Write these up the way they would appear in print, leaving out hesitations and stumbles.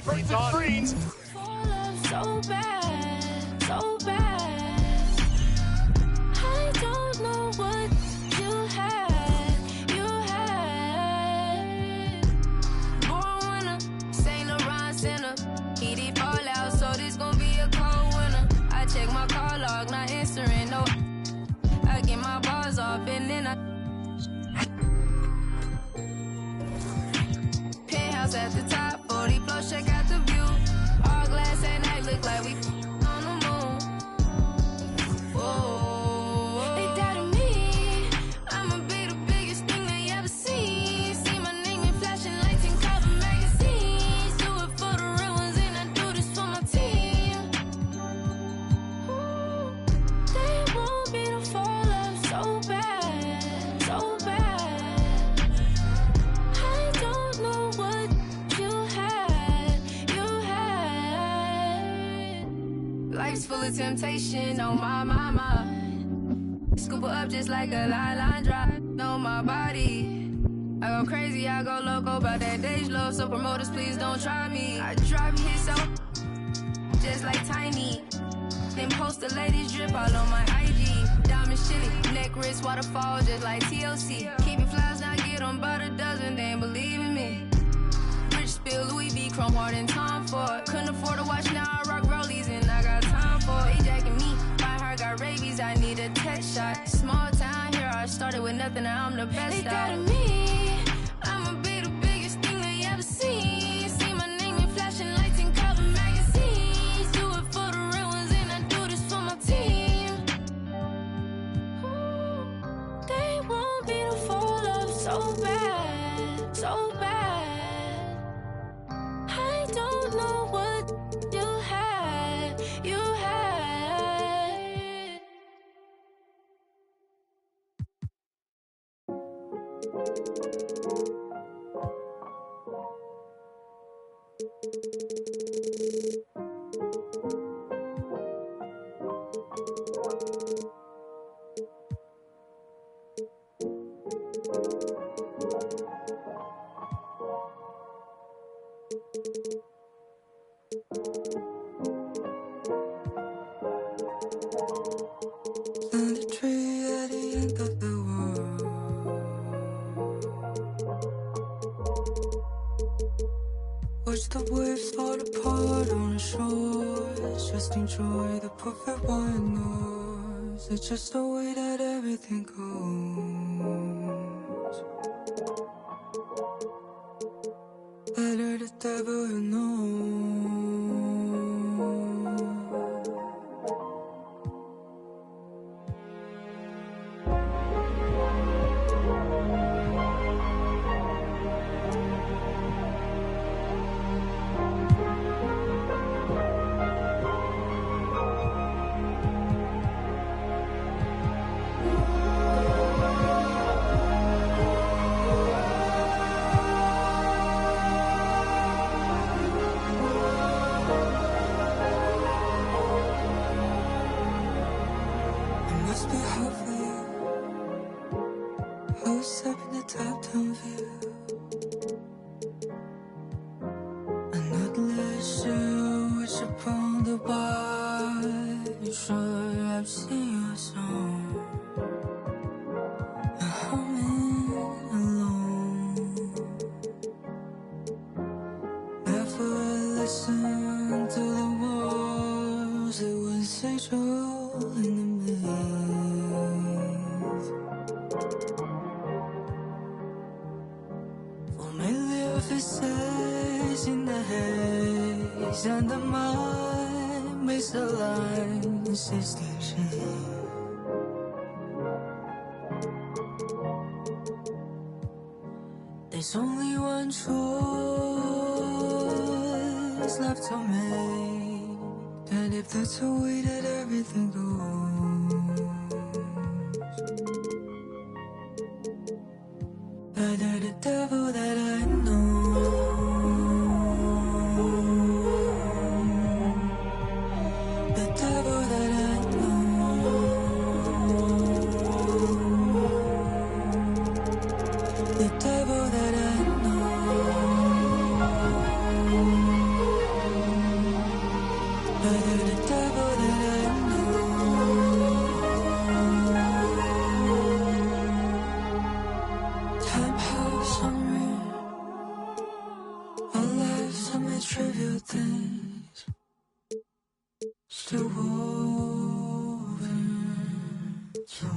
versus screens. So bad, so bad. I don't know what you had. Born winner, Saint Laurent center. Heated fallout, so this gon' be a cold winter. I check my call log, not answering, no. I get my bars off and then penthouse at the top, 40 floors, check out the view. All glass at night, look like we on the moon. Whoa, they doubted me. I'ma be the biggest thing they ever seen. See my name in flashing lights and cover magazines. Do it for the real ones and I do this for my team. Ooh, they want me to fall off so bad, so bad. I don't know what you had. Life's full of temptation, oh my. Scoop her up just like a line drive. Know my body. I go crazy, I go loco about that Dej love. So promoters, please don't try me. I drop hits so just like Tiny. Then post the latest drip all on my IG. Diamonds chilly, neck, wrist, waterfall just like TLC. Keep it flies, now get on about a dozen, they ain't believe in me. Rich spill, Louis V, chrome hard and Tom Ford. Couldn't afford to watch, now I rock rollies and I got time for it. They jacking me, my heart got rabies, I need a tech shot. Small town here, I started with nothing, now I'm the best. They doubted me, I'ma be the biggest thing they ever seen. See my name in flashing lights and cover magazines. Do it for the real ones and I do this for my team. Ooh, they want me to fall off so bad, so bad. I don't know what you had. And a tree at the end of the world. Watch the waves fall apart on the shores. Just enjoy the perfect white noise. It's just the way that everything goes. Better the devil you know. Must be hard for you. Who's up in the top-down view? I'm not less sure which upon the bar. You sure I've seen your song. I'm humming alone. Never listen to the walls. It was sexual in the faces in the haze, and the mind misaligns distinction. There's only one choice left to make, and if that's the way that everything goes, either the devil that I know, the devil that I know, the devil that I know. Neither the devil that I know. Time has unreal. Our lives amid trivial things, still woven. So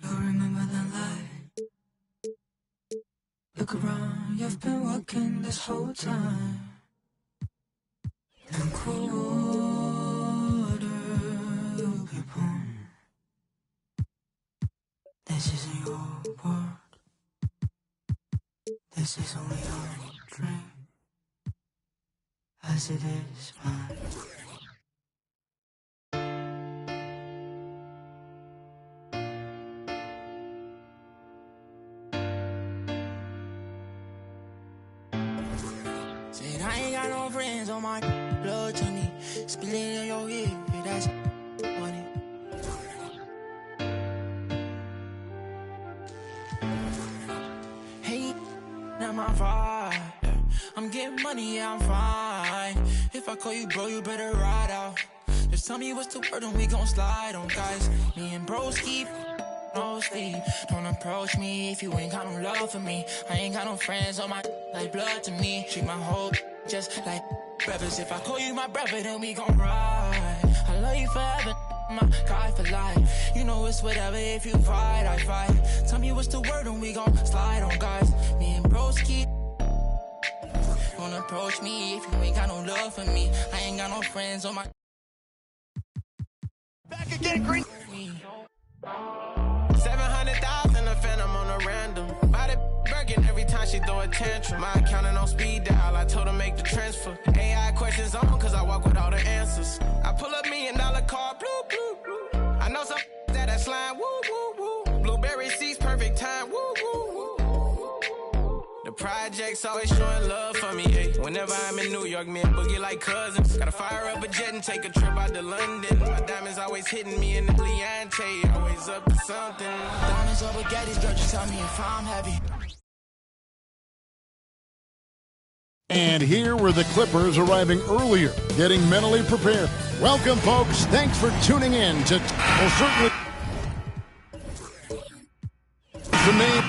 you'll remember that light. Look around, you've been walking this whole time. And quarter people. This isn't your world. This is only your dream, as it is mine. Said I ain't got no friends on my blood to me. Spill it in your ear, that's funny. Hey, not my vibe. I'm getting money, yeah, I'm fine. If I call you bro, you better ride out. Just tell me what's the word and we gon' slide on, guys. Me and bros keep no sleep. Don't approach me if you ain't got no love for me. I ain't got no friends on my like blood to me. Treat my whole just like brothers. If I call you my brother, then we gon' ride. I love you forever, my guy for life. You know it's whatever, if you fight, I fight. Tell me what's the word and we gon' slide on, guys. Me and bros keep. Don't approach me if you ain't got no love for me. I ain't got no friends on my. Back again, green. 700,000 a phantom on a random. Body Birkin every time she throw a tantrum. My accountant on speed dial, I told her make the transfer. AI questions on, cause I walk with all the answers. I pull up $1 million car, blue, blue, blue. I know some that slime, woo, woo, woo. Blueberry seats, perfect time, woo, woo, woo. The projects always showing love for me, ayy. Whenever I'm in New York, me and Boogie like cousins. Gotta fire up a jet and take a trip out to London. My diamonds always hitting me in the Leante, always up to something. Diamonds over Getty's, girl, just tell me if I'm heavy. And here were the Clippers arriving earlier, getting mentally prepared. Welcome, folks. Thanks for tuning in to, well, certainly for me.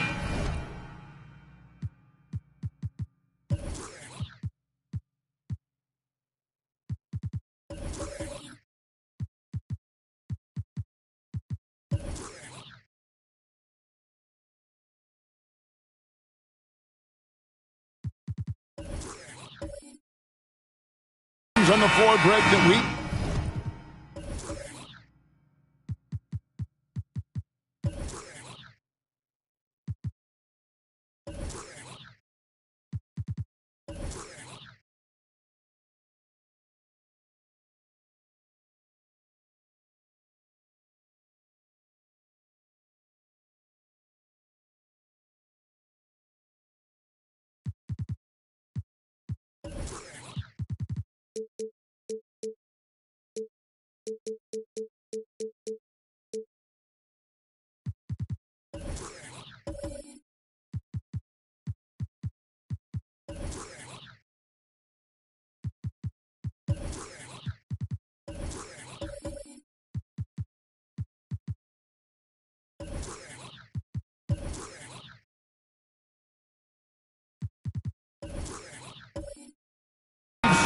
On the floor, Greg, that we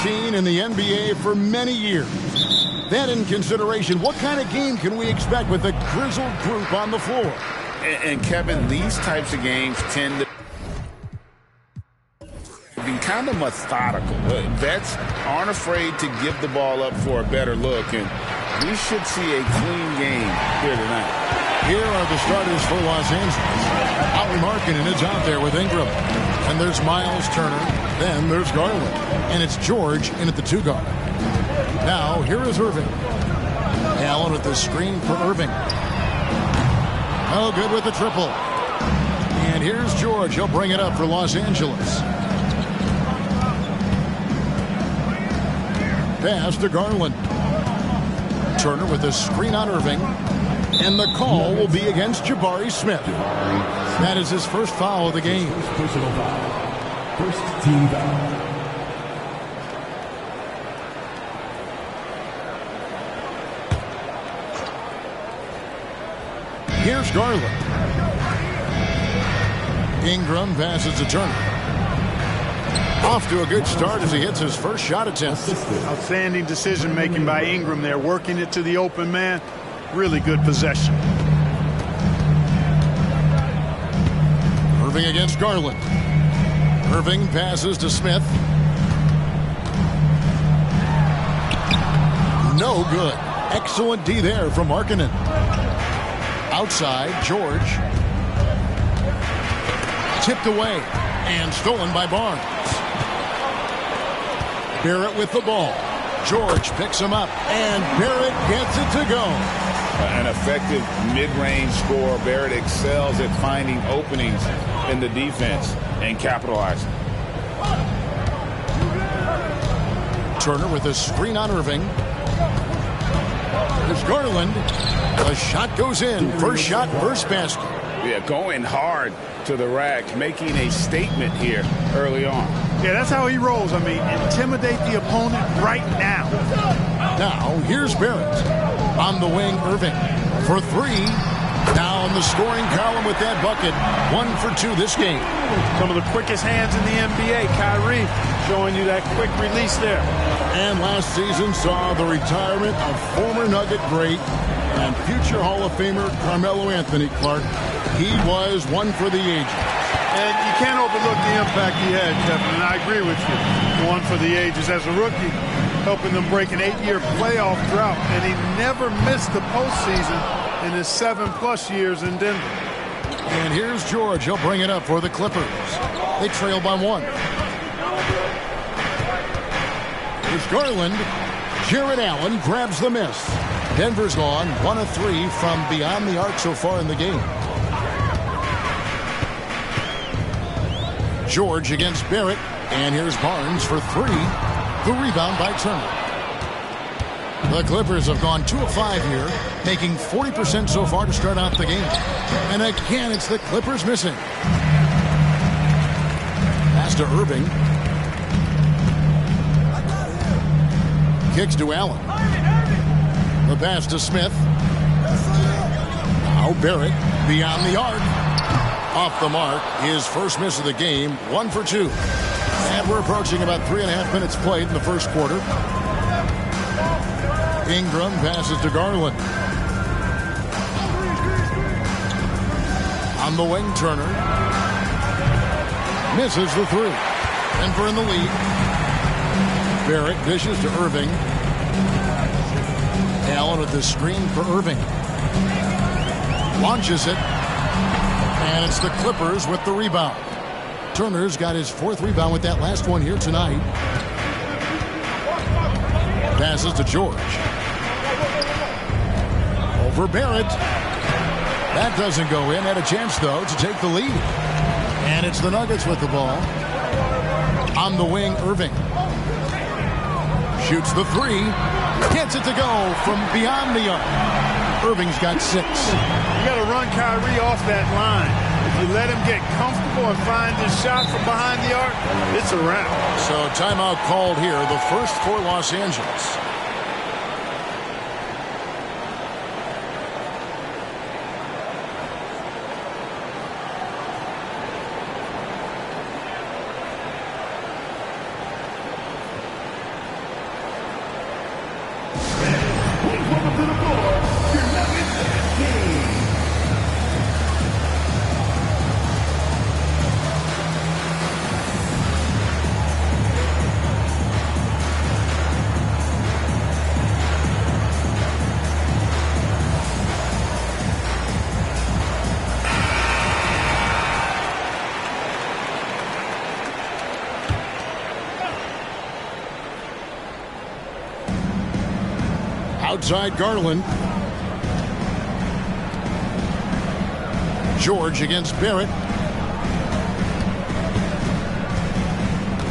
seen in the NBA for many years. That in consideration, what kind of game can we expect with a grizzled group on the floor? And Kevin, these types of games tend to be kind of methodical. Vets aren't afraid to give the ball up for a better look, and we should see a clean game here tonight. Here are the starters for Los Angeles. Howie Markkanen is out there with Ingram. And there's Miles Turner. Then there's Garland. And it's George in at the 2 guard. Now, here is Irving. Allen with the screen for Irving. Oh, good with the triple. And here's George. He'll bring it up for Los Angeles. Pass to Garland. Turner with the screen on Irving. And the call will be against Jabari Smith. That is his first foul of the game. Personal foul. First team foul. against Garland. Ingram passes to Turner. Off to a good start as he hits his first shot attempt. Outstanding decision making by Ingram there, working it to the open man. Really good possession. Irving against Garland. Irving passes to Smith. No good. Excellent D there from Markkanen. Outside, George. Tipped away and stolen by Barnes. Barrett with the ball. George picks him up, and Barrett gets it to go. An effective mid-range scorer. Barrett excels at finding openings in the defense and capitalizing. Turner with a screen on Irving. There's Garland. A shot goes in. First shot, first basket. Yeah, going hard to the rack, making a statement here early on. Yeah, that's how he rolls. I mean, intimidate the opponent right now. Now, here's Barrett. On the wing, Irving for three. Now in the scoring column with that bucket. 1 for 2 this game. Some of the quickest hands in the NBA. Kyrie showing you that quick release there. And last season saw the retirement of former Nugget great and future Hall of Famer Carmelo Anthony Clark. He was one for the ages. And you can't overlook the impact he had, Kevin, and I agree with you. One for the ages. As a rookie, helping them break an 8-year playoff drought, and he never missed the postseason in his 7+ years in Denver. And here's George. He'll bring it up for the Clippers. They trail by 1. Here's Garland. Jarrett Allen grabs the miss. Denver's gone 1 of 3 from beyond the arc so far in the game. George against Barrett. And here's Barnes for 3. The rebound by Turner. The Clippers have gone 2 of 5 here, making 40% so far to start out the game. And again, it's the Clippers missing. Pass to Irving. Kicks to Allen. The pass to Smith. Now Barrett beyond the arc. Off the mark. His first miss of the game. 1 for 2. And we're approaching about 3.5 minutes played in the first quarter. Ingram passes to Garland. On the wing, Turner. Misses the 3. Denver in the lead. Barrett dishes to Irving. Allen with the screen for Irving. Launches it. And it's the Clippers with the rebound. Turner's got his 4th rebound with that last one here tonight. Passes to George. Over Barrett. That doesn't go in. Had a chance, though, to take the lead. And it's the Nuggets with the ball. On the wing, Irving. Shoots the 3. Gets it to go from beyond the arc. Irving's got 6. You got to run Kyrie off that line. If you let him get comfortable and find his shot from behind the arc, it's a wrap. So timeout called here, the first for Los Angeles. Outside Garland. George against Barrett.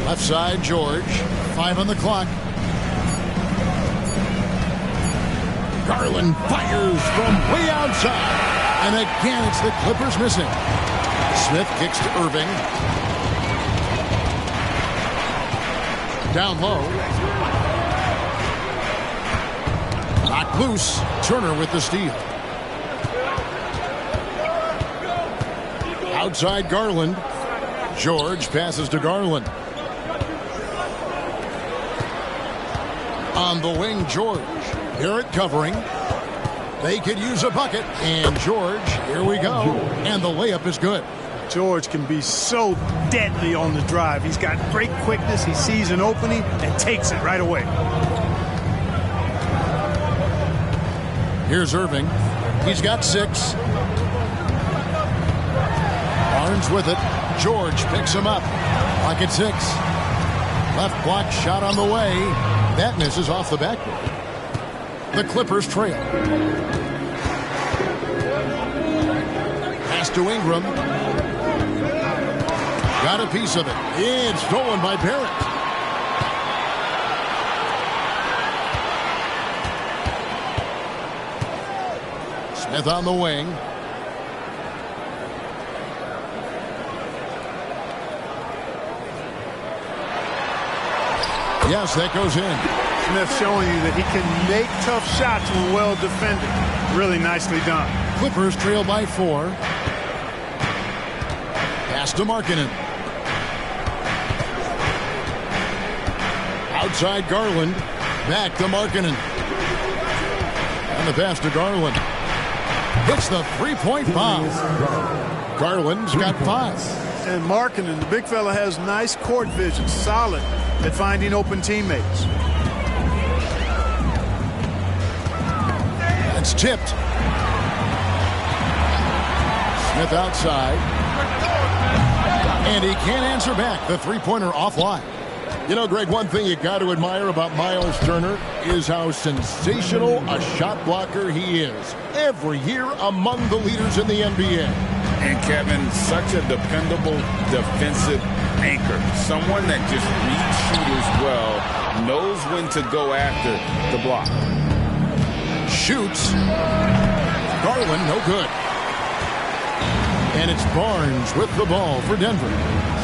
Left side, George. 5 on the clock. Garland fires from way outside. And again, it's the Clippers missing. Smith kicks to Irving. Down low. Knocked loose. Turner with the steal. Outside Garland. George passes to Garland. On the wing, George. Garrett covering. They could use a bucket. And George, here we go. And the layup is good. George can be so deadly on the drive. He's got great quickness. He sees an opening and takes it right away. Here's Irving. He's got 6. Barnes with it. George picks him up. Pocket 6. Left block shot on the way. That misses off the backboard. The Clippers trail. Pass to Ingram. Got a piece of it. It's stolen by Barrett. Smith on the wing. Yes, that goes in. Smith showing you that he can make tough shots when well defended. Really nicely done. Clippers trail by 4. Pass to Markkanen. Outside Garland. Back to Markkanen. And the pass to Garland. Hits the three-point bomb. Garland's got 5. And Markkanen, the big fella, has nice court vision. Solid at finding open teammates. It's tipped. Smith outside. And he can't answer back. The three-pointer offline. You know, Greg, one thing you got to admire about Miles Turner is how sensational a shot blocker he is. Every year among the leaders in the NBA. And Kevin, such a dependable defensive anchor. Someone that just reads shooters well, knows when to go after the block. Shoots. Garland, no good. And it's Barnes with the ball for Denver.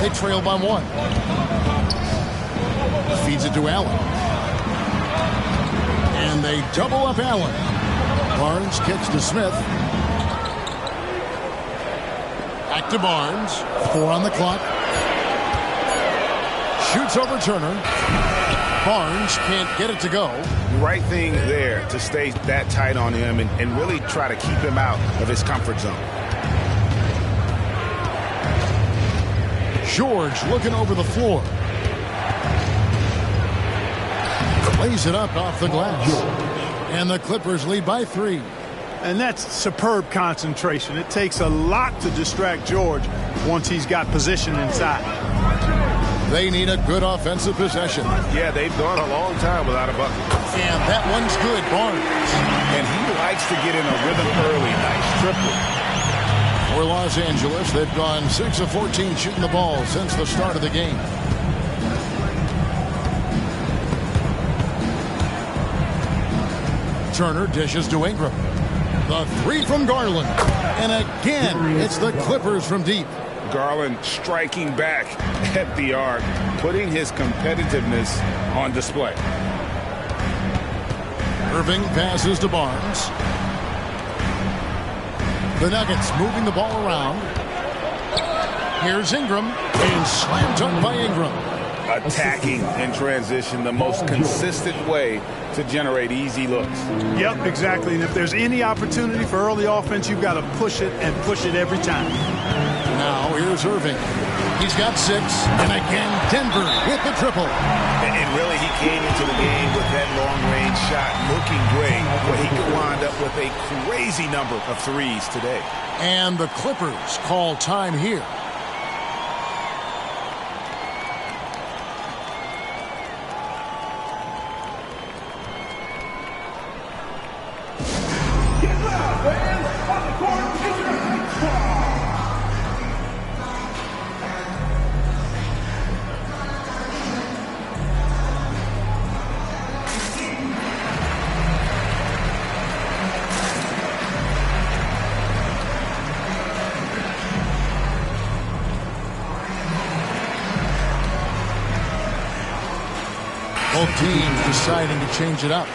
They trail by 1. Feeds it to Allen. And they double up Allen. Barnes kicks to Smith. Back to Barnes. 4 on the clock. Shoots over Turner. Barnes can't get it to go. Right thing there to stay that tight on him and really try to keep him out of his comfort zone. George looking over the floor. Lays it up off the glass. And the Clippers lead by 3. And that's superb concentration. It takes a lot to distract George once he's got position inside. They need a good offensive possession. Yeah, they've gone a long time without a bucket. And that one's good, Barnes. And he likes to get in a rhythm early. Nice triple. For Los Angeles, they've gone 6 of 14 shooting the ball since the start of the game. Turner dishes to Ingram. The 3 from Garland. And again, it's the Clippers from deep. Garland striking back at the arc, putting his competitiveness on display. Irving passes to Barnes. The Nuggets moving the ball around. Here's Ingram. And slam dunk by Ingram. Attacking in transition, the most consistent way to generate easy looks. Yep, exactly. And if there's any opportunity for early offense, you've got to push it and push it every time. Now here's Irving. He's got 6. And again, Denver with the triple. And really, he came into the game with that long-range shot looking great, but he could wind up with a crazy number of threes today. And the Clippers call time here. Both teams deciding to change it up.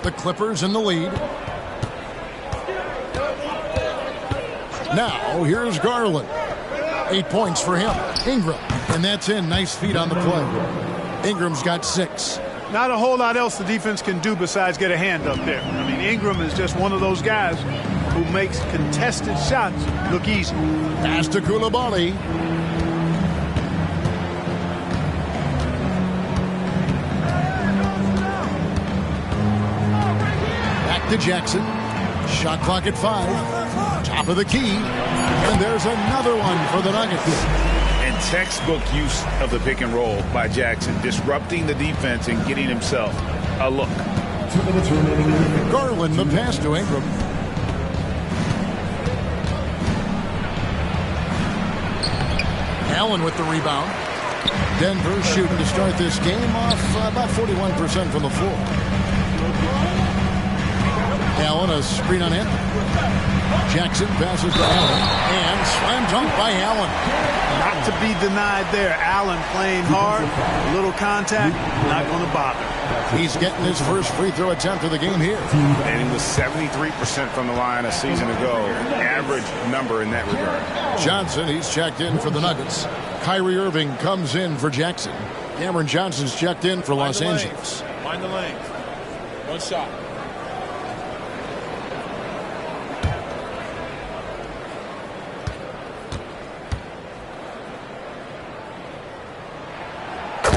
The Clippers in the lead. Now, here's Garland. 8 points for him. Ingram, and that's in. Nice feet on the play. Ingram's got 6. Not a whole lot else the defense can do besides get a hand up there. I mean, Ingram is just one of those guys who makes contested shots look easy. Pass to Koulibaly. Back to Jackson. Shot clock at 5. Top of the key. And there's another one for the Nuggets. And textbook use of the pick and roll by Jackson, disrupting the defense and getting himself a look. 2 minutes remaining. Garland, the pass to Ingram. Allen with the rebound. Denver shooting to start this game off about 41% from the floor. Allen, a screen on Anthony. Jackson passes to Allen, and slam dunk by Allen. Not to be denied there. Allen playing hard, a little contact, not going to bother. He's getting his first free throw attempt of the game here. And he was 73% from the line a season ago. Average number in that regard. Johnson, he's checked in for the Nuggets. Kyrie Irving comes in for Jackson. Cameron Johnson's checked in for Los Angeles. Find the lane. One shot.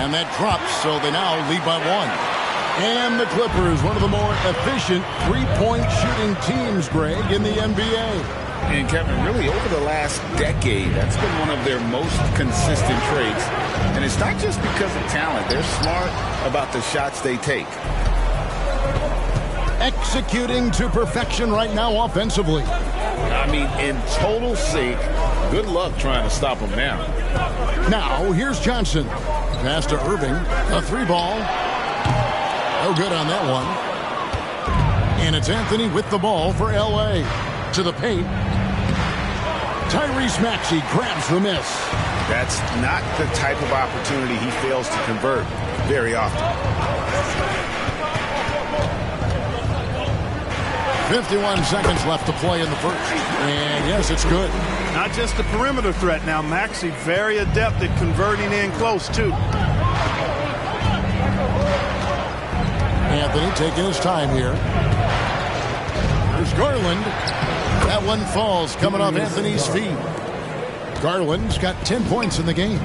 And that drops, so they now lead by 1. And the Clippers, one of the more efficient three-point shooting teams, Greg, in the NBA. And Kevin, really over the last decade, that's been one of their most consistent traits. And it's not just because of talent. They're smart about the shots they take. Executing to perfection right now offensively. I mean, in total sync. Good luck trying to stop them now. Now, here's Johnson. Pass to Irving. A 3-ball. No good on that one. And it's Anthony with the ball for L.A. To the paint. Tyrese Maxey grabs the miss. That's not the type of opportunity he fails to convert very often. 51 seconds left to play in the first. And yes, it's good. Not just a perimeter threat now. Maxey very adept at converting in close, too. Anthony taking his time here. There's Garland. That one falls coming off Anthony's feet. Garland's got 10 points in the game.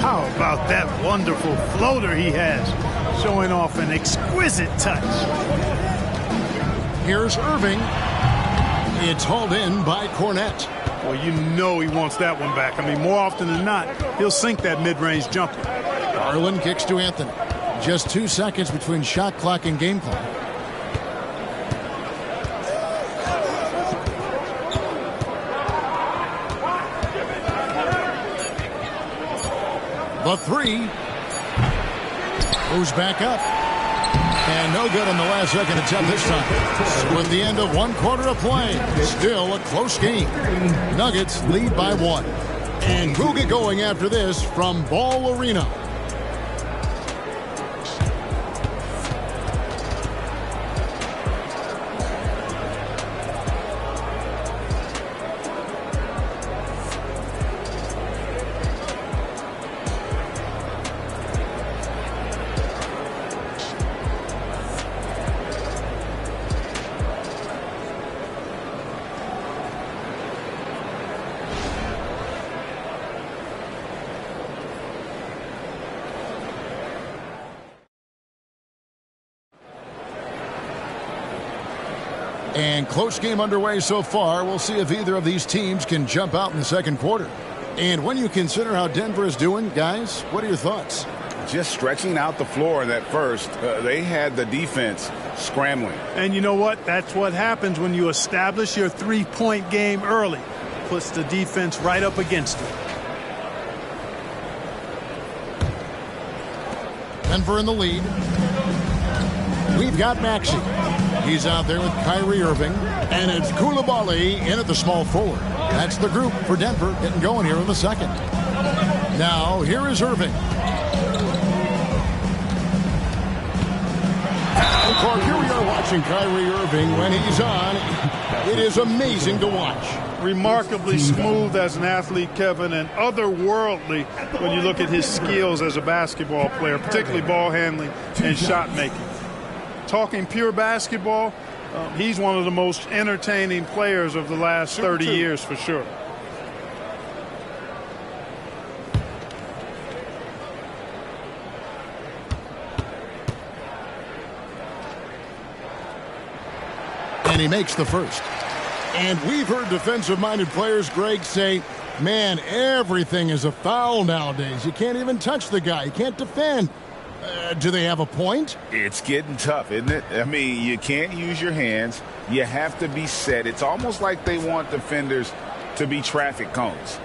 How about that wonderful floater he has, showing off an exquisite touch. Here's Irving. It's hauled in by Cornette. Well, you know he wants that one back. I mean, more often than not, he'll sink that mid-range jumper. Garland kicks to Anthony. Just 2 seconds between shot clock and game clock. The 3 moves back up. And no good on the last second attempt this time. So at the end of 1 quarter of play, still a close game. Nuggets lead by 1. And we'll get going after this from Ball Arena. And close game underway so far. We'll see if either of these teams can jump out in the second quarter. And when you consider how Denver is doing, guys, what are your thoughts? Just stretching out the floor in that first. They had the defense scrambling. And you know what? That's what happens when you establish your three-point game early. Puts the defense right up against it. Denver in the lead. We've got Maxey. He's out there with Kyrie Irving. And it's Koulibaly in at the small forward. That's the group for Denver getting going here in the second. Now, here is Irving. Clark, here we are watching watching Kyrie Irving. When he's on, it is amazing to watch. Remarkably smooth as an athlete, Kevin, and otherworldly when you look at his skills as a basketball player, particularly ball handling and shot making. Talking pure basketball, he's one of the most entertaining players of the last 30 years for sure. And he makes the first. And we've heard defensive-minded players, Greg, say, man, everything is a foul nowadays. You can't even touch the guy. You can't defend. Do they have a point? It's getting tough, isn't it? I mean, you can't use your hands. You have to be set. It's almost like they want defenders to be traffic cones.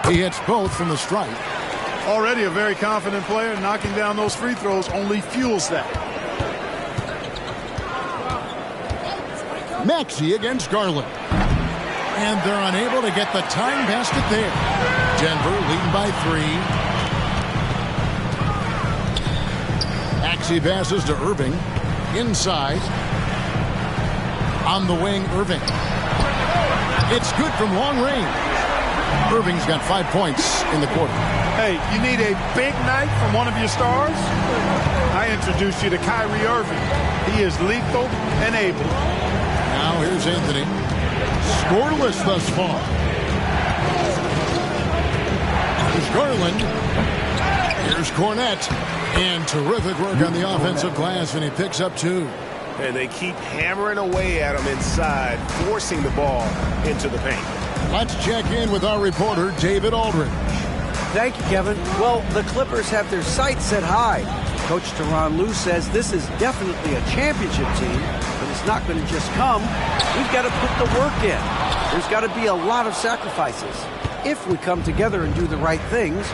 He hits both from the stripe. Already a very confident player. Knocking down those free throws only fuels that. Maxey against Garland. And they're unable to get the time basket there. Denver leading by 3. Maxey passes to Irving. Inside. On the wing, Irving. It's good from long range. Irving's got 5 points in the quarter. Hey, you need a big night from one of your stars? I introduce you to Kyrie Irving. He is lethal and able. Now here's Anthony. Scoreless thus far. Here's Garland. Here's Cornette. And terrific work on the offensive glass, and he picks up 2. And they keep hammering away at him inside, forcing the ball into the paint. Let's check in with our reporter, David Aldridge. Thank you, Kevin. Well, the Clippers have their sights set high. Coach Tyronn Lue says this is definitely a championship team, but it's not going to just come. We've got to put the work in. There's got to be a lot of sacrifices. If we come together and do the right things,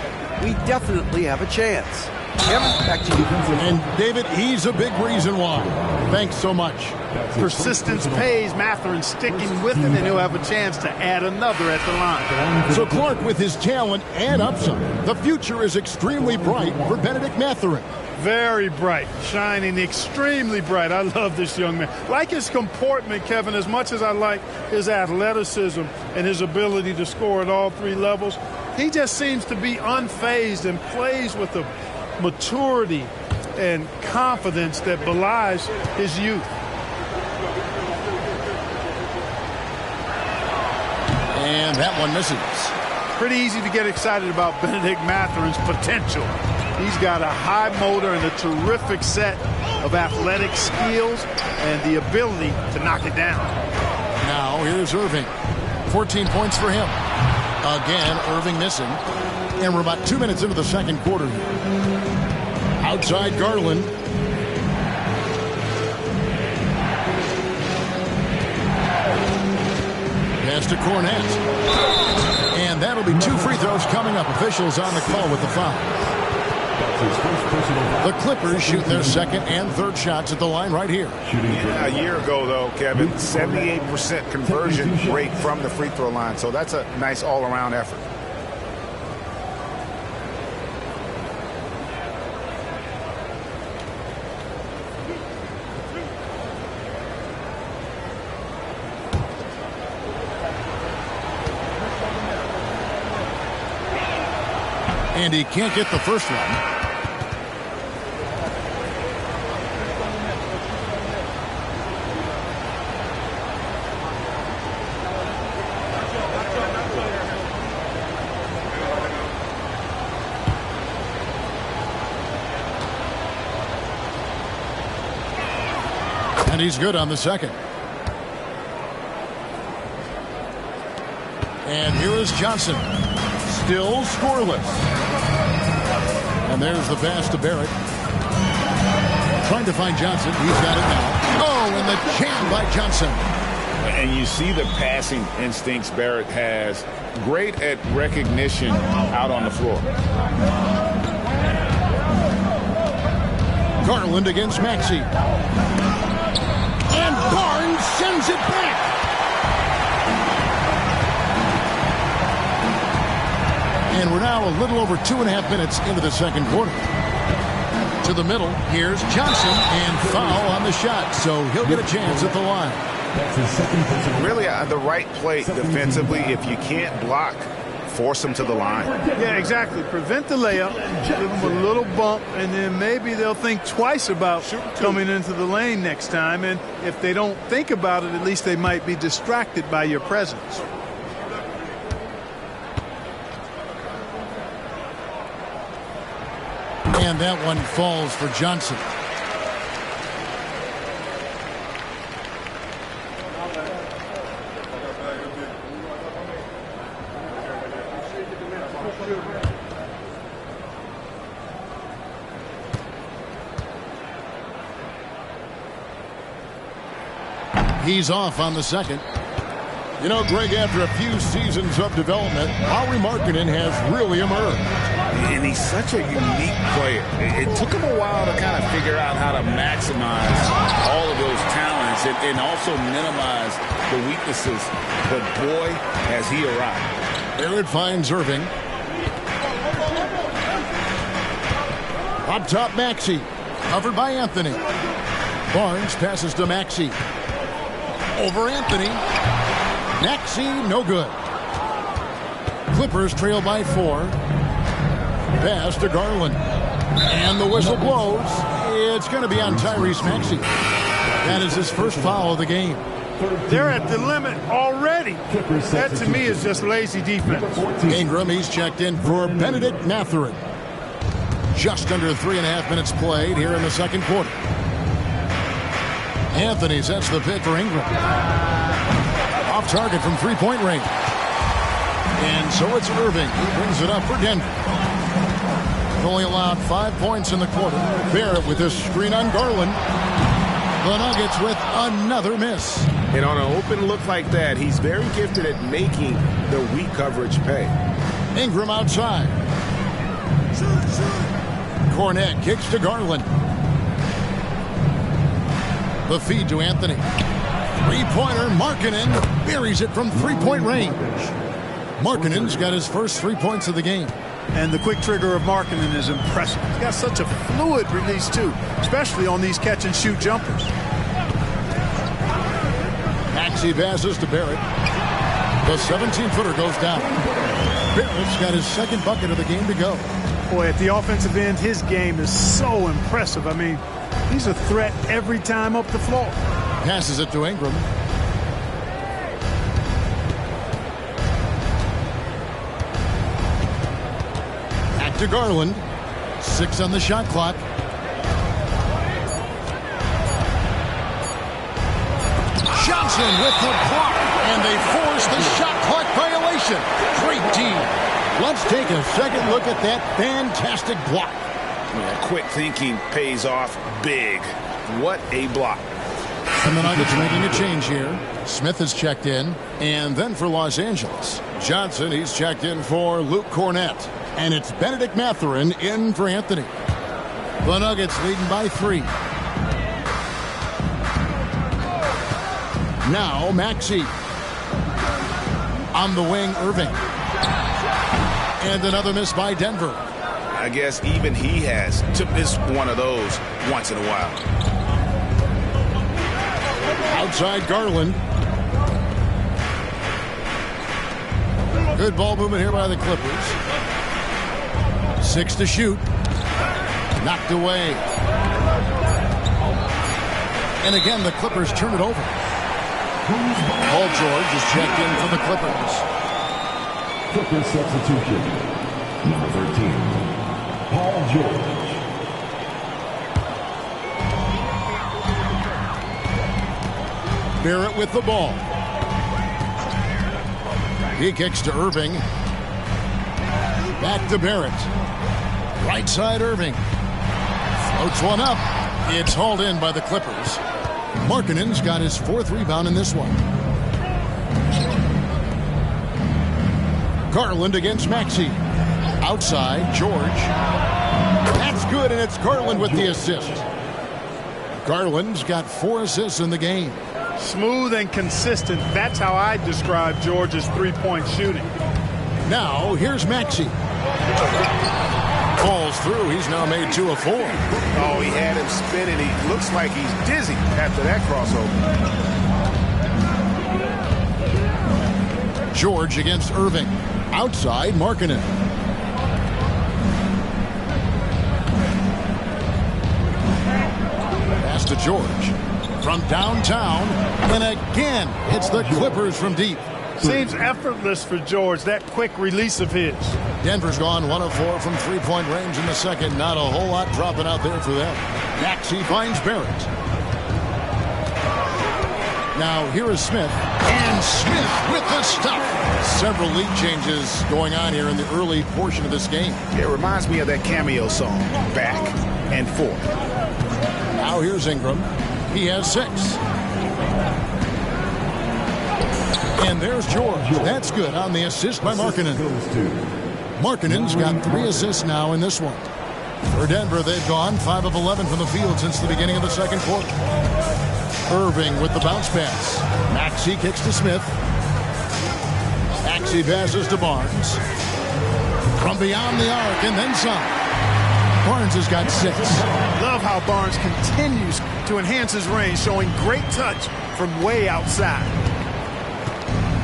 we definitely have a chance. Kevin, back to you. And David, he's a big reason why. Thanks so much. Persistence pays. Mathurin sticking with it, and he'll have a chance to add another at the line. So Clark, with his talent and upside, the future is extremely bright for Benedict Mathurin. Very bright, shining extremely bright. I love this young man. Like his comportment, Kevin, as much as I like his athleticism and his ability to score at all 3 levels, he just seems to be unfazed and plays with a maturity and confidence that belies his youth. And that one misses. Pretty easy to get excited about Benedict Mathurin's potential. He's got a high motor and a terrific set of athletic skills and the ability to knock it down. Now here's Irving. 14 points for him. Again, Irving missing. And we're about 2 minutes into the second quarter here. Outside Garland. Pass to Cornette. And that'll be 2 free throws coming up. Officials on the call with the foul. The Clippers shoot their second and third shots at the line right here. Yeah, a year ago, though, Kevin, 78% conversion rate from the free throw line. So that's a nice all-around effort. And he can't get the first one. And he's good on the second. And here is Johnson. Still scoreless. And there's the pass to Barrett. Trying to find Johnson. He's got it now. Oh, and the jam by Johnson. And you see the passing instincts Barrett has. Great at recognition out on the floor. Garland against Maxey. And Barnes sends it back. And we're now a little over 2.5 minutes into the second quarter. To the middle. Here's Johnson, and foul on the shot, so he'll get a chance at the line. That's his second personal. Really the right play defensively. If you can't block, force him to the line. Yeah, exactly. Prevent the layup, give them a little bump, and then maybe they'll think twice about coming into the lane next time. And if they don't think about it, at least they might be distracted by your presence. And that one falls for Johnson. He's off on the second. You know, Greg, after a few seasons of development, Lauri Markkanen has really emerged. And he's such a unique player. It took him a while to kind of figure out how to maximize all of those talents and also minimize the weaknesses. But boy, has he arrived. There it finds Irving. Up top, Maxey. Covered by Anthony. Barnes passes to Maxey. Over Anthony. Maxey, no good. Clippers trail by 4. Pass to Garland. And the whistle blows. It's going to be on Tyrese Maxey. That is his first foul of the game. They're at the limit already. That to me is just lazy defense. Ingram, he's checked in for Benedict Mathurin. Just under 3.5 minutes played here in the second quarter. Anthony sets the pick for Ingram. Off target from three-point range. And so it's Irving. He brings it up for Denver. Only allowed 5 points in the quarter. Barrett with his screen on Garland. The Nuggets with another miss. And on an open look like that, he's very gifted at making the weak coverage pay. Ingram outside. Cornette kicks to Garland. The feed to Anthony. Three-pointer, Markkanen buries it from three-point range. Markkanen's got his first 3 points of the game. And the quick trigger of Markkanen is impressive. He's got such a fluid release, too, especially on these catch-and-shoot jumpers. Maxey passes to Barrett. The 17-footer goes down. Barrett's got his second bucket of the game to go. Boy, at the offensive end, his game is so impressive. I mean, he's a threat every time up the floor. Passes it to Ingram. Back to Garland. 6 on the shot clock. Johnson with the block, and they force the shot clock violation. Great team. Let's take a second look at that fantastic block. Yeah, quick thinking pays off big. What a block. And the Nuggets making a change here. Smith has checked in. And then for Los Angeles, Johnson, he's checked in for Luke Cornette. And it's Benedict Mathurin in for Anthony. The Nuggets leading by 3. Now Maxey. On the wing, Irving. And another miss by Denver. I guess even he has to miss one of those once in a while. Outside Garland. Good ball movement here by the Clippers. 6 to shoot. Knocked away. And again, the Clippers turn it over. Paul George is checked in for the Clippers. Clippers substitution. Number 13, Paul George. Barrett with the ball. He kicks to Irving. Back to Barrett. Right side Irving. Floats one up. It's hauled in by the Clippers. Markkanen's got his 4th rebound in this one. Garland against Maxey. Outside, George. That's good, and it's Garland with the assist. Garland's got 4 assists in the game. Smooth and consistent. That's how I describe George's three-point shooting. Now, here's Maxey. Falls through. He's now made 2 of 4. Oh, he had him spinning. He looks like he's dizzy after that crossover. George against Irving. Outside, Markkanen. Pass to George. From downtown. And again, it's the Clippers from deep. Seems effortless for George, that quick release of his. Denver's gone 1 of 4 from three-point range in the second. Not a whole lot dropping out there for them. Maxey finds Barrett. Now here is Smith. And Smith with the stop. Several lead changes going on here in the early portion of this game. It reminds me of that cameo song, Back and Forth. Now here's Ingram. He has 6. And there's George. That's good on the assist by Markkanen. Markkanen's got 3 assists now in this one. For Denver, they've gone 5 of 11 from the field since the beginning of the second quarter. Irving with the bounce pass. Maxey kicks to Smith. Maxey passes to Barnes. From beyond the arc and then some. Barnes has got 6. Love how Barnes continues to enhance his range, showing great touch from way outside.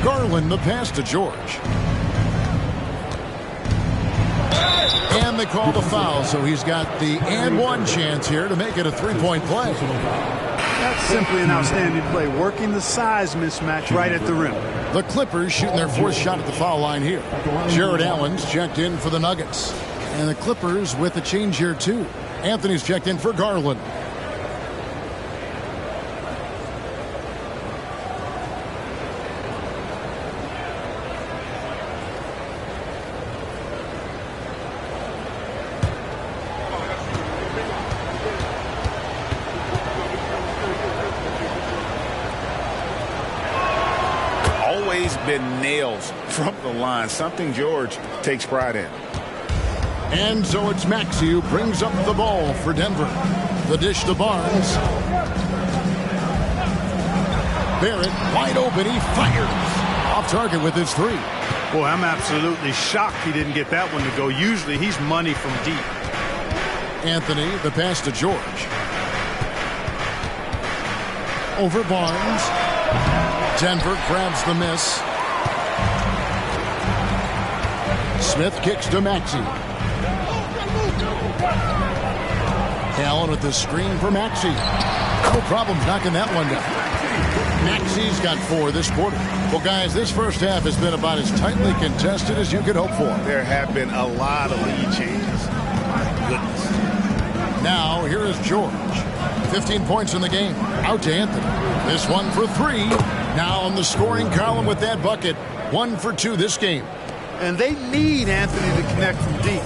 Garland the pass to George. And they call the foul, so he's got the and one chance here to make it a 3-point play. That's simply an outstanding play, working the size mismatch right at the rim. The Clippers shooting their 4th shot at the foul line here. Jared Allen's checked in for the Nuggets. And the Clippers with a change here too. Anthony's checked in for Garland. Been nails from the line, something George takes pride in. And so it's Maxey who brings up the ball for Denver. The dish to Barnes. Barrett wide open. He fires off target with his 3. Boy, I'm absolutely shocked he didn't get that one to go. Usually he's money from deep. Anthony, the pass to George. Over Barnes. Denver grabs the miss. Smith kicks to Maxey. Allen with the screen for Maxey. No problems knocking that one down. Maxey's got 4 this quarter. Well, guys, this first half has been about as tightly contested as you could hope for. There have been a lot of lead changes. My goodness. Now, here is George. 15 points in the game. Out to Anthony. This one for 3. Now on the scoring column with that bucket. 1 for 2 this game. And they need Anthony to connect from deep.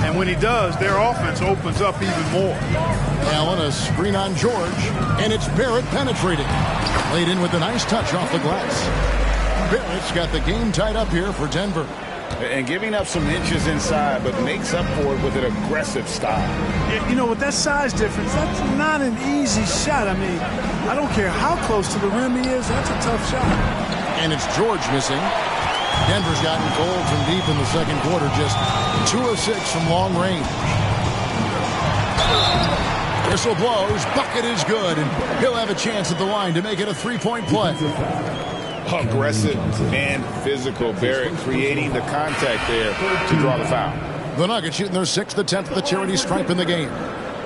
And when he does, their offense opens up even more. Allen, a screen on George. And it's Barrett penetrating. Laid in with a nice touch off the glass. Barrett's got the game tied up here for Denver. And giving up some inches inside, but makes up for it with an aggressive style. You know, with that size difference, that's not an easy shot. I mean, I don't care how close to the rim he is, that's a tough shot. And it's George missing. Denver's gotten cold from deep in the second quarter, just 2 of 6 from long range. Whistle blows, bucket is good, and he'll have a chance at the line to make it a 3-point play. Aggressive and physical. Barrett creating the contact there to draw the foul. The Nuggets shooting their 6th attempt at the charity stripe in the game.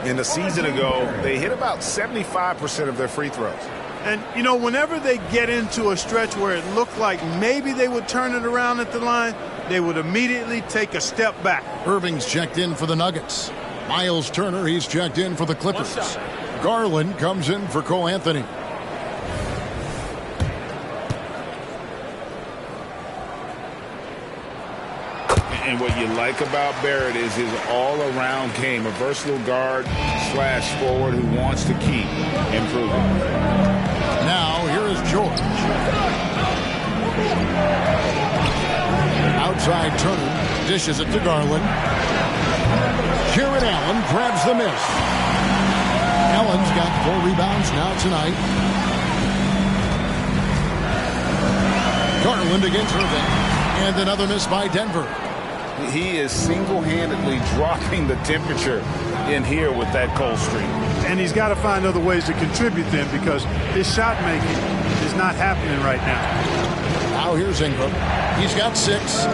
In the season ago, they hit about 75% of their free throws. And, you know, whenever they get into a stretch where it looked like maybe they would turn it around at the line, they would immediately take a step back. Irving's checked in for the Nuggets. Miles Turner, he's checked in for the Clippers. Garland comes in for Cole Anthony. And what you like about Barrett is his all-around game, a versatile guard / forward who wants to keep improving. Now, here is George. Outside Turner, dishes it to Garland. Jared Allen grabs the miss. Allen's got 4 rebounds now tonight. Garland against Irving. And another miss by Denver. He is single-handedly dropping the temperature in here with that cold streak. And he's got to find other ways to contribute then, because his shot making is not happening right now. Now here's Ingram. He's got 6.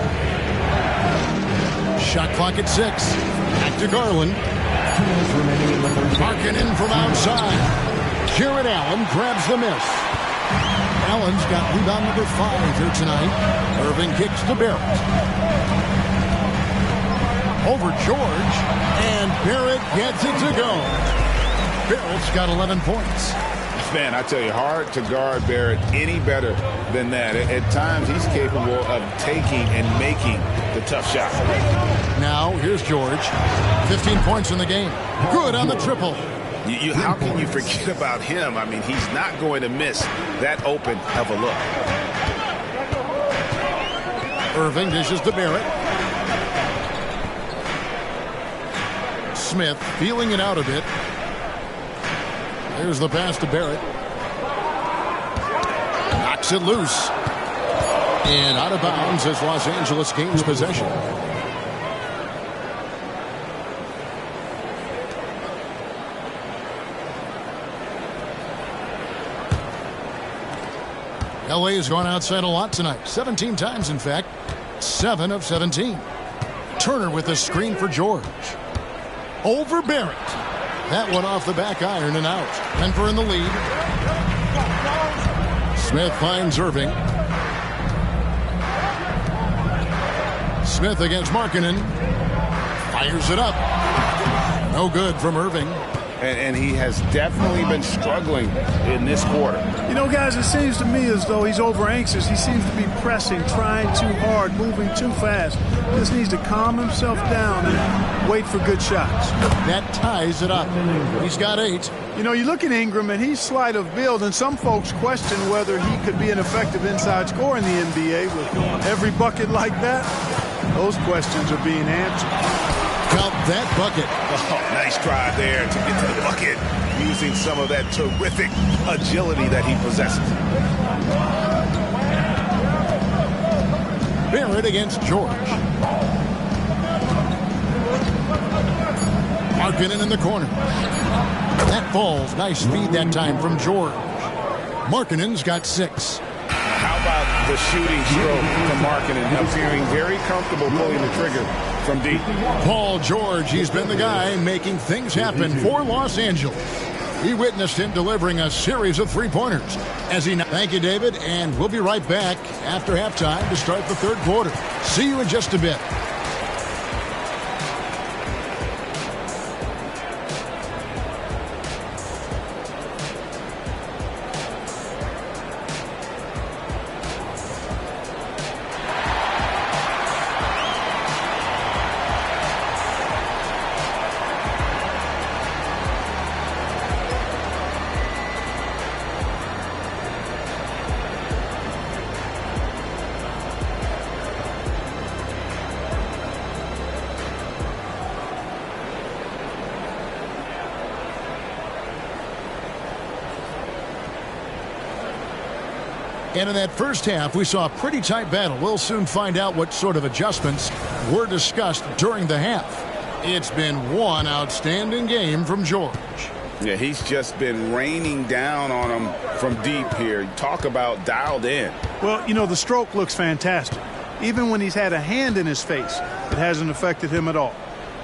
Shot clock at 6. Back to Garland. Markkanen from outside. Jared Allen grabs the miss. Allen's got rebound number 5 here tonight. Irving kicks to Barrett. Over George, and Barrett gets it to go. Barrett's got 11 points. Man, I tell you, hard to guard Barrett any better than that. At times, he's capable of taking and making the tough shot. Now, here's George. 15 points in the game. Good on the triple. How can you forget about him? I mean, he's not going to miss that open of a look. Irving dishes to Barrett. Smith feeling it out a bit. There's the pass to Barrett. Knocks it loose. And out of bounds as Los Angeles gains possession. LA has gone outside a lot tonight. 17 times, in fact. 7 of 17. Turner with a screen for George. Over Barrett. That one off the back iron and out. Denver in the lead. Smith finds Irving. Smith against Markkanen. Fires it up. No good from Irving. And he has definitely been struggling in this quarter. You know, guys, it seems to me as though he's over anxious. He seems to be pressing, trying too hard, moving too fast. Just needs to calm himself down and wait for good shots. That ties it up. He's got 8. You know, you look at Ingram, and he's slight of build, and some folks question whether he could be an effective inside scorer in the NBA with every bucket like that. Those questions are being answered. Well, that bucket. Oh, nice drive there to get to the bucket, using some of that terrific agility that he possesses. Barrett against George. Markkanen in the corner. That falls. Nice feed that time from George. Markkanen's got 6. How about the shooting stroke from Markkanen, appearing very comfortable pulling the trigger from deep. Paul George, he's been the guy making things happen for Los Angeles. We witnessed him delivering a series of three-pointers. Thank you, David, and we'll be right back after halftime to start the third quarter. See you in just a bit. And in that first half, we saw a pretty tight battle. We'll soon find out what sort of adjustments were discussed during the half. It's been one outstanding game from George. Yeah, he's just been raining down on him from deep here. Talk about dialed in. Well, you know, the stroke looks fantastic. Even when he's had a hand in his face, it hasn't affected him at all.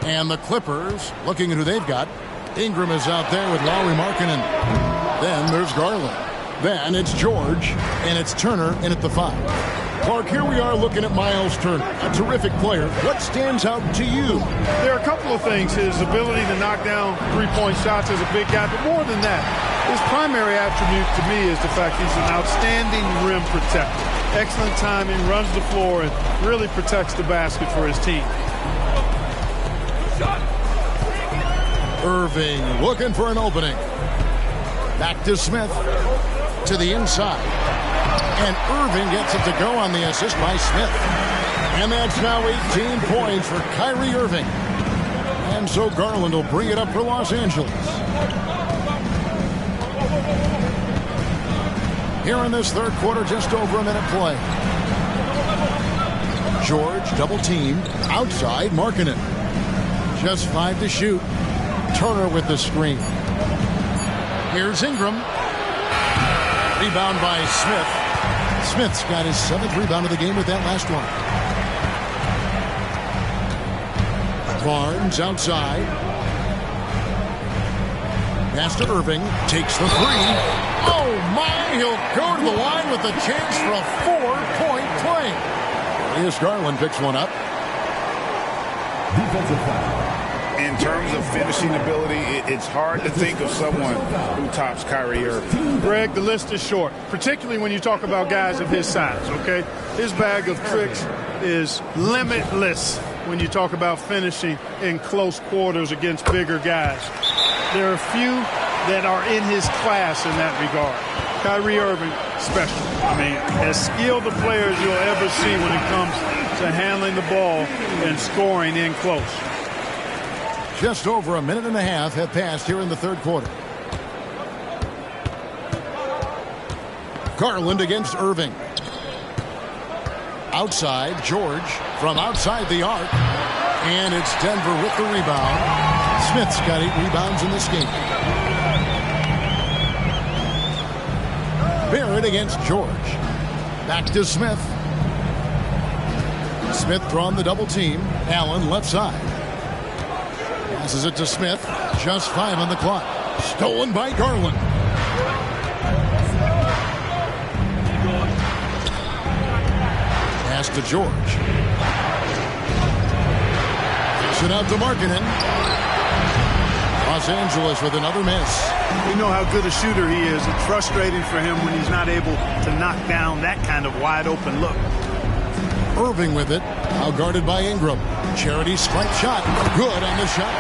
And the Clippers, looking at who they've got. Ingram is out there with Lauri Markkanen. Then there's Garland. Then it's George, and it's Turner in at the 5. Clark, here we are looking at Miles Turner, a terrific player. What stands out to you? There are a couple of things. His ability to knock down three-point shots as a big guy, but more than that, his primary attribute to me is the fact he's an outstanding rim protector. Excellent timing, runs the floor, and really protects the basket for his team. Irving looking for an opening. Back to Smith. To the inside. And Irving gets it to go on the assist by Smith. And that's now 18 points for Kyrie Irving. And so Garland will bring it up for Los Angeles. Here in this third quarter, just over a minute play. George double teamed. Outside, Markkanen. Just 5 to shoot. Turner with the screen. Here's Ingram. Rebound by Smith. Smith's got his 7th rebound of the game with that last one. Barnes outside. Pass to Irving. Takes the 3. Oh my! He'll go to the line with a chance for a 4-point play. Darius Garland picks one up. Defensive foul. In terms of finishing ability, it's hard to think of someone who tops Kyrie Irving. Greg, the list is short, particularly when you talk about guys of his size, okay? His bag of tricks is limitless when you talk about finishing in close quarters against bigger guys. There are few that are in his class in that regard. Kyrie Irving, special. I mean, as skilled a player as you'll ever see when it comes to handling the ball and scoring in close. Just over a minute and a half have passed here in the third quarter. Garland against Irving. Outside, George from outside the arc. And it's Denver with the rebound. Smith's got 8 rebounds in this game. Barrett against George. Back to Smith. Smith drawn the double team. Allen left side. Passes it to Smith. Just 5 on the clock. Stolen by Garland. Pass to George. Kicks it out to Markkanen. Los Angeles with another miss. We know how good a shooter he is. It's frustrating for him when he's not able to knock down that kind of wide open look. Irving with it. Now guarded by Ingram. Charity stripe shot. Good on the shot.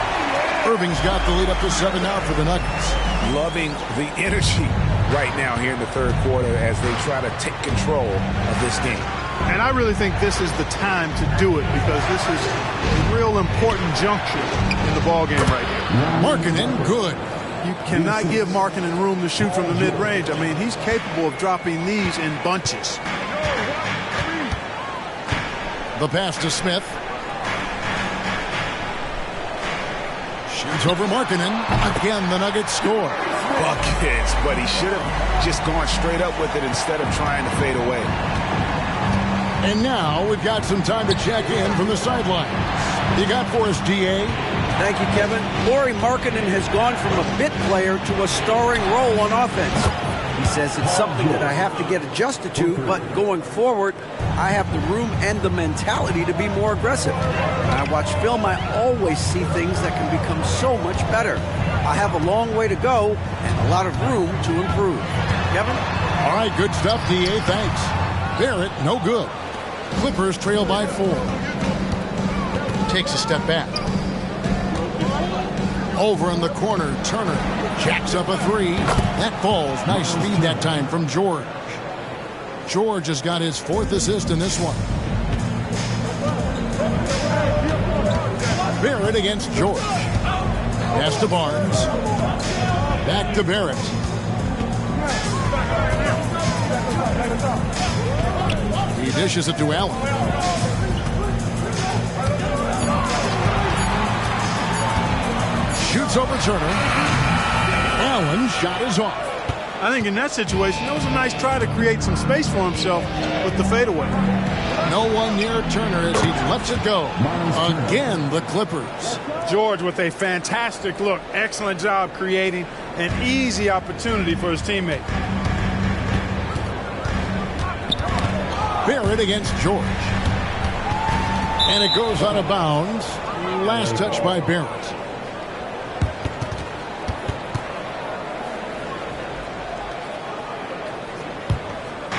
Irving's got the lead up to 7 now for the Nuggets. Loving the energy right now here in the third quarter as they try to take control of this game. And I really think this is the time to do it because this is a real important juncture in the ballgame right here. Markkanen, good. You cannot give Markkanen room to shoot from the mid-range. I mean, he's capable of dropping these in bunches. The pass to Smith. Shoots over Markkanen. Again, the Nuggets score. Buckets, but he should have just gone straight up with it instead of trying to fade away. And now we've got some time to check in from the sidelines. You got for us, D.A.? Thank you, Kevin. Lauri Markkanen has gone from a bit player to a starring role on offense. He says it's something that I have to get adjusted to, but going forward, I have the room and the mentality to be more aggressive. When I watch film, I always see things that can become so much better. I have a long way to go and a lot of room to improve. Kevin? All right, good stuff, D.A. Thanks. Barrett, no good. Clippers trail by 4. Takes a step back. Over in the corner, Turner jacks up a 3. That falls. Nice speed that time from George. George has got his 4th assist in this one. Barrett against George. Pass to Barnes. Back to Barrett. He dishes it to Allen. Shoots over Turner. Allen's shot is off. I think in that situation, that was a nice try to create some space for himself with the fadeaway. No one near Turner as he lets it go. Again, the Clippers. George with a fantastic look. Excellent job creating an easy opportunity for his teammate. Barrett against George. And it goes out of bounds. Last touch by Barrett.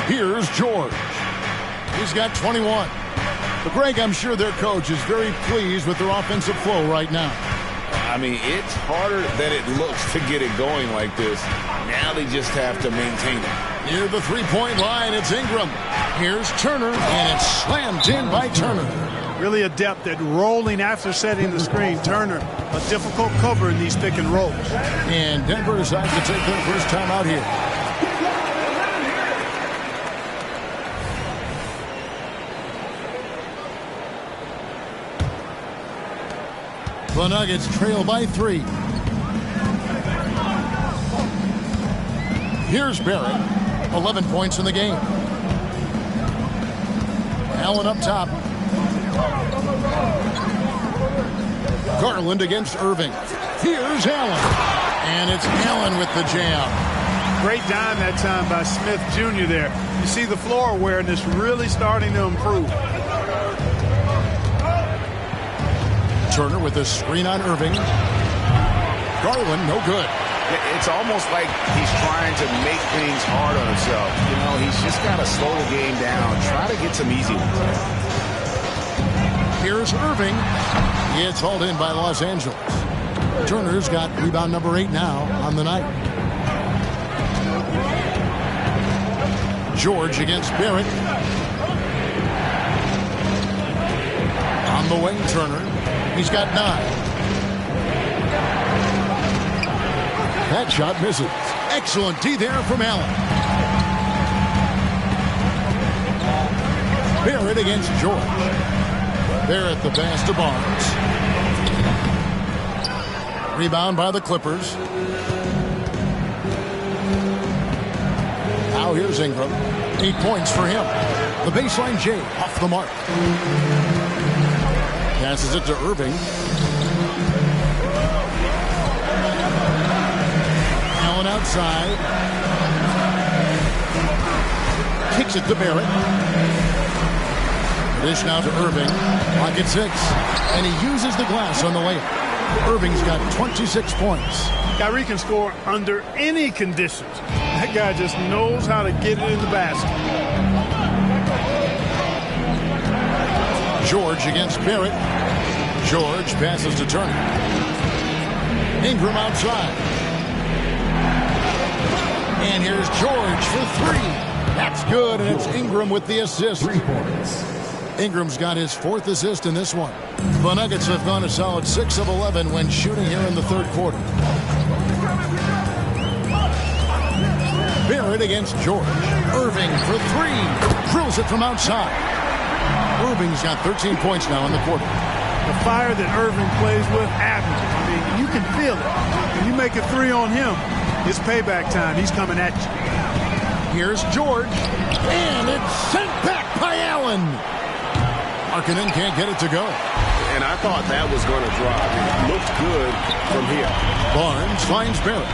Here's George. He's got 21. But Greg, I'm sure their coach is very pleased with their offensive flow right now. I mean, it's harder than it looks to get it going like this. Now they just have to maintain it. Near the three-point line, it's Ingram. Here's Turner, and it's slammed in by Turner. Really adept at rolling after setting the screen. Turner, a difficult cover in these pick and rolls. And Denver decides to take their first time out here. The Nuggets trail by 3. Here's Barrett. 11 points in the game. Allen up top. Garland against Irving. Here's Allen. And it's Allen with the jam. Great dime that time by Smith Jr. there. You see the floor awareness really starting to improve. Turner with a screen on Irving. Garland, no good. It's almost like he's trying to make things hard on himself. You know, he's just got to slow the game down. Try to get some easy ones. Here's Irving. It's hauled in by Los Angeles. Turner's got rebound number 8 now on the night. George against Barrett. On the wing, Turner. He's got 9. That shot misses. Excellent D there from Allen. Barrett against George. Barrett the pass to Barnes. Rebound by the Clippers. Now here's Ingram. 8 points for him. The baseline J off the mark. Passes it to Irving. Allen outside. Kicks it to Barrett. Dish now to Irving. Clock at 6. And he uses the glass on the layup. Irving's got 26 points. Kyrie can score under any conditions. That guy just knows how to get it in the basket. George against Barrett. George passes to Turner. Ingram outside. And here's George for 3. That's good, and it's Ingram with the assist. 3 points. Ingram's got his 4th assist in this one. The Nuggets have gone a solid 6 of 11 when shooting here in the 3rd quarter. Barrett against George. Irving for 3. Drills it from outside. Irving's got 13 points now in the quarter. The fire that Irving plays with, admirable. I mean, you can feel it. When you make a 3 on him, it's payback time. He's coming at you. Here's George. And it's sent back by Allen. Markkanen can't get it to go. And I thought that was going to drop. It looked good from here. Barnes finds Barrett.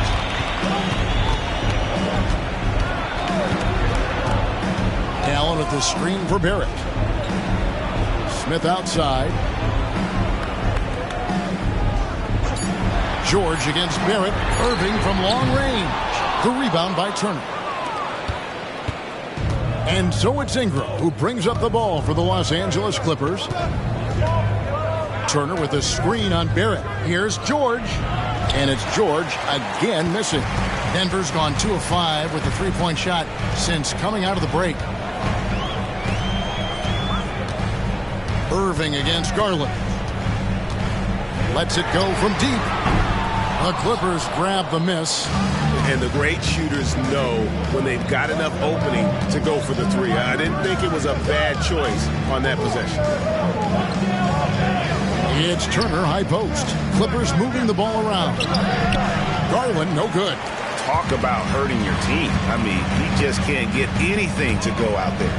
Allen with the screen for Barrett. Smith outside. George against Barrett. Irving from long range. The rebound by Turner. And so it's Ingram who brings up the ball for the Los Angeles Clippers. Turner with a screen on Barrett. Here's George. And it's George again missing. Denver's gone 2 of 5 with a 3-point shot since coming out of the break. Irving against Garland. Lets it go from deep. The Clippers grab the miss. And the great shooters know when they've got enough opening to go for the 3. I didn't think it was a bad choice on that possession. It's Turner, high post. Clippers moving the ball around. Garland, no good. Talk about hurting your team. I mean, he just can't get anything to go out there.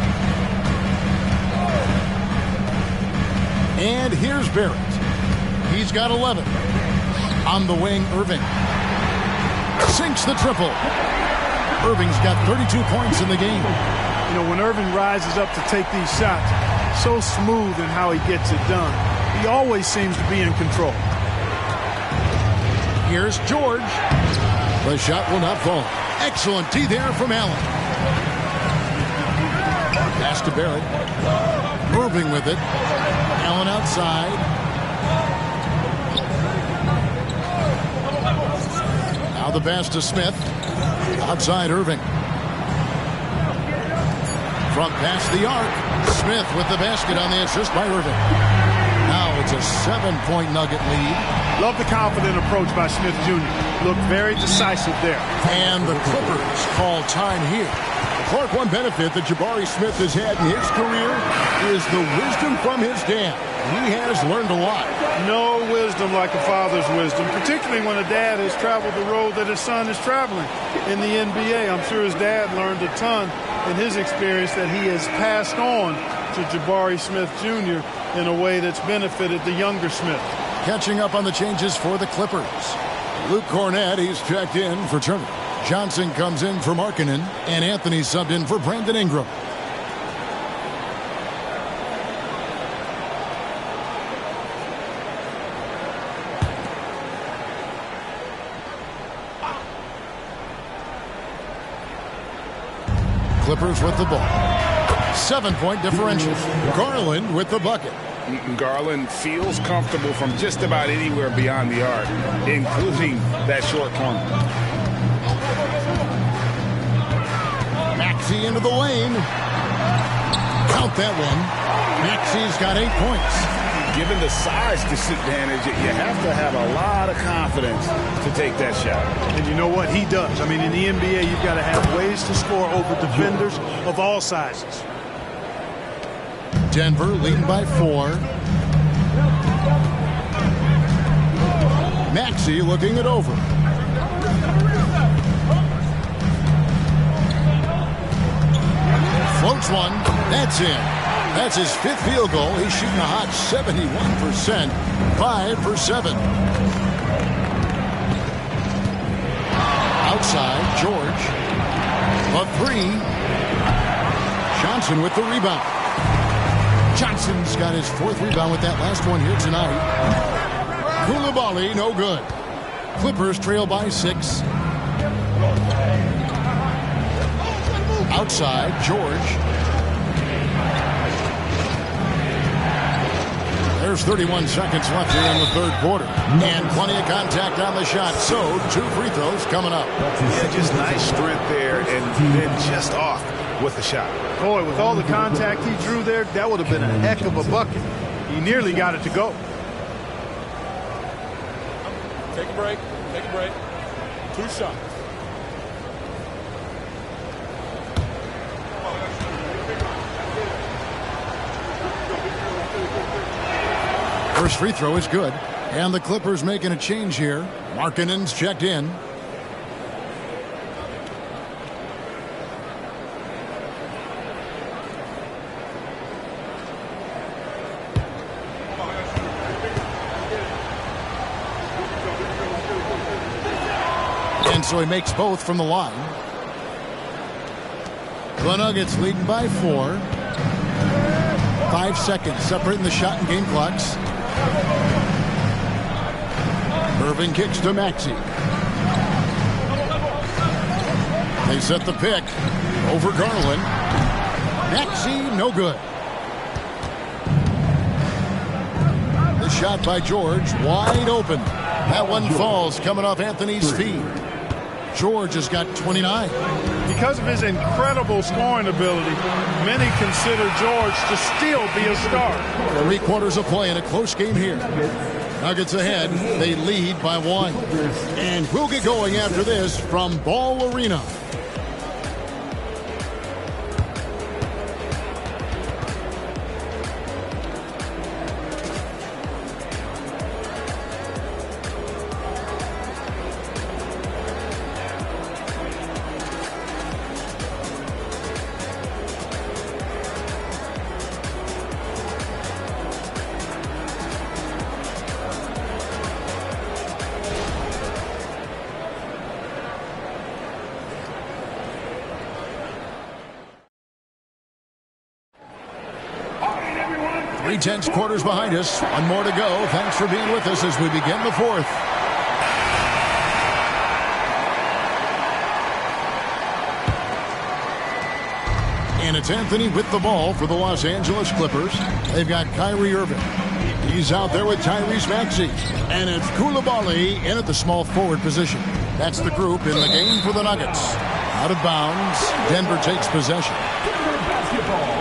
And here's Barrett. He's got 11. On the wing, Irving. Sinks the triple. Irving's got 32 points in the game. You know, when Irving rises up to take these shots, so smooth in how he gets it done. He always seems to be in control. Here's George. The shot will not fall. Excellent D there from Allen. Pass to Barrett. Irving with it. Allen outside. Now the pass to Smith. Outside Irving. Front pass the arc. Smith with the basket on the assist by Irving. Now it's a 7-point Nugget lead. Love the confident approach by Smith Jr. Looked very decisive there. And the Clippers call time here. Clark, one benefit that Jabari Smith has had in his career is the wisdom from his dad. He has learned a lot. No wisdom like a father's wisdom, particularly when a dad has traveled the road that his son is traveling in the NBA. I'm sure his dad learned a ton in his experience that he has passed on to Jabari Smith Jr. in a way that's benefited the younger Smith. Catching up on the changes for the Clippers. Luke Cornett, he's checked in for Turner. Johnson comes in for Markkanen, and Anthony subbed in for Brandon Ingram. Clippers with the ball. 7-point differential. Garland with the bucket. Garland feels comfortable from just about anywhere beyond the arc, including that short corner. Maxey into the lane. Count that one. Maxey's got 8 points. Given the size disadvantage, you have to have a lot of confidence to take that shot. And you know what? He does. I mean, in the NBA, you've got to have ways to score over defenders of all sizes. Denver leading by 4. Maxey looking it over. Floats one. That's in. That's his 5th field goal. He's shooting a hot 71%. 5 for 7. Outside, George. A 3. Johnson with the rebound. Johnson's got his 4th rebound with that last one here tonight. Koulibaly, no good. Clippers trail by 6. Outside, George. There's 31 seconds left here in the 3rd quarter. And plenty of contact on the shot. So, 2 free throws coming up. Yeah, just nice strength there and then just off with the shot. Boy, with all the contact he drew there, that would have been a heck of a bucket. He nearly got it to go. Take a break. Take a break. 2 shots. First free throw is good. And the Clippers making a change here. Markkanen's checked in. And so he makes both from the line. The Nuggets leading by 4. 5 seconds separating the shot and game clocks. Irving kicks to Maxey. They set the pick over Garland. Maxey, no good. The shot by George, wide open. That one falls coming off Anthony's feet. George has got 29. Because of his incredible scoring ability, many consider George to still be a star. 3 quarters of play in a close game here. Nuggets ahead. They lead by 1. And we'll get going after this from Ball Arena. Tense quarters behind us. 1 more to go. Thanks for being with us as we begin the 4th. And it's Anthony with the ball for the Los Angeles Clippers. They've got Kyrie Irving. He's out there with Tyrese Maxey. And it's Koulibaly in at the small forward position. That's the group in the game for the Nuggets. Out of bounds. Denver takes possession. Denver basketball.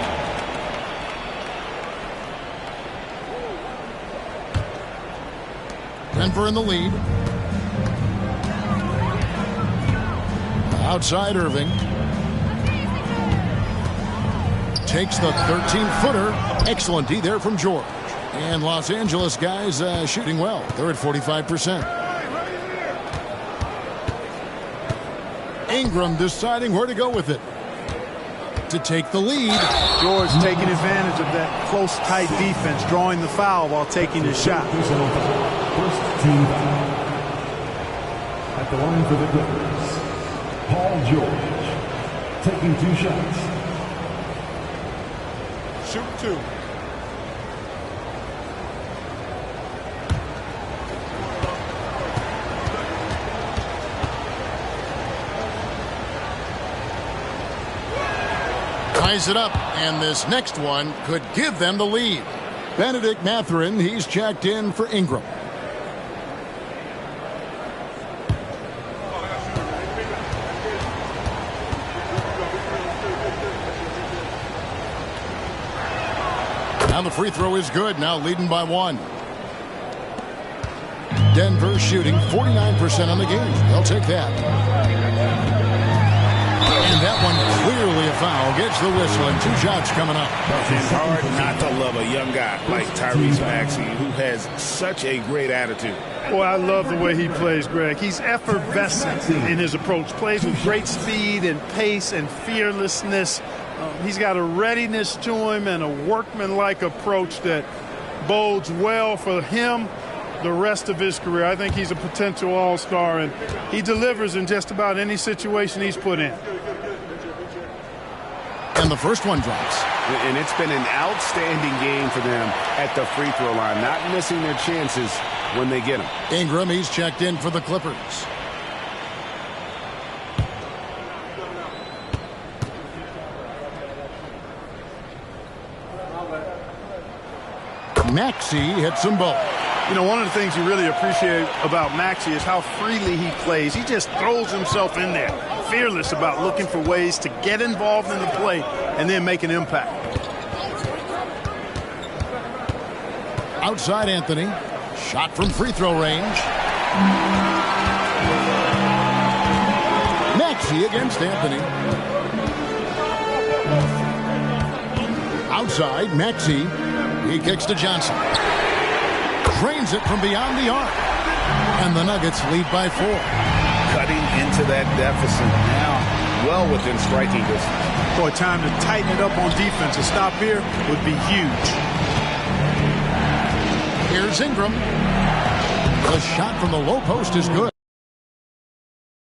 Denver in the lead. Outside Irving. takes the 13-footer. Excellent D there from George. And Los Angeles guys shooting well. They're at 45%. Ingram deciding where to go with it to take the lead. George taking advantage of that close, tight defense, drawing the foul while taking his shot. First team foul. At the line for the Clippers, Paul George, taking 2 shots. Shoot 2. Ties it up, and this next one could give them the lead. Benedict Mathurin, he's checked in for Ingram. Now the free throw is good, now leading by 1. Denver shooting 49% on the game. They'll take that. And that one clearly a foul. Gets the whistle, and 2 shots coming up. It's hard not to love a young guy like Tyrese Maxey, who has such a great attitude. Boy, I love the way he plays, Greg. He's effervescent in his approach. Plays with great speed and pace and fearlessness. He's got a readiness to him and a workmanlike approach that bodes well for him the rest of his career. I think he's a potential all-star, and he delivers in just about any situation he's put in. And the first one drops. And it's been an outstanding game for them at the free throw line, not missing their chances when they get them. Ingram, he's checked in for the Clippers. Maxey hits them both. You know, one of the things you really appreciate about Maxey is how freely he plays. He just throws himself in there, fearless about looking for ways to get involved in the play and then make an impact. Outside Anthony. Shot from free throw range. Maxey against Anthony. Outside, Maxey. He kicks to Johnson. Drains it from beyond the arc. And the Nuggets lead by 4. Cutting into that deficit now, well within striking distance. Boy, time to tighten it up on defense. A stop here would be huge. Here's Ingram. The shot from the low post is good.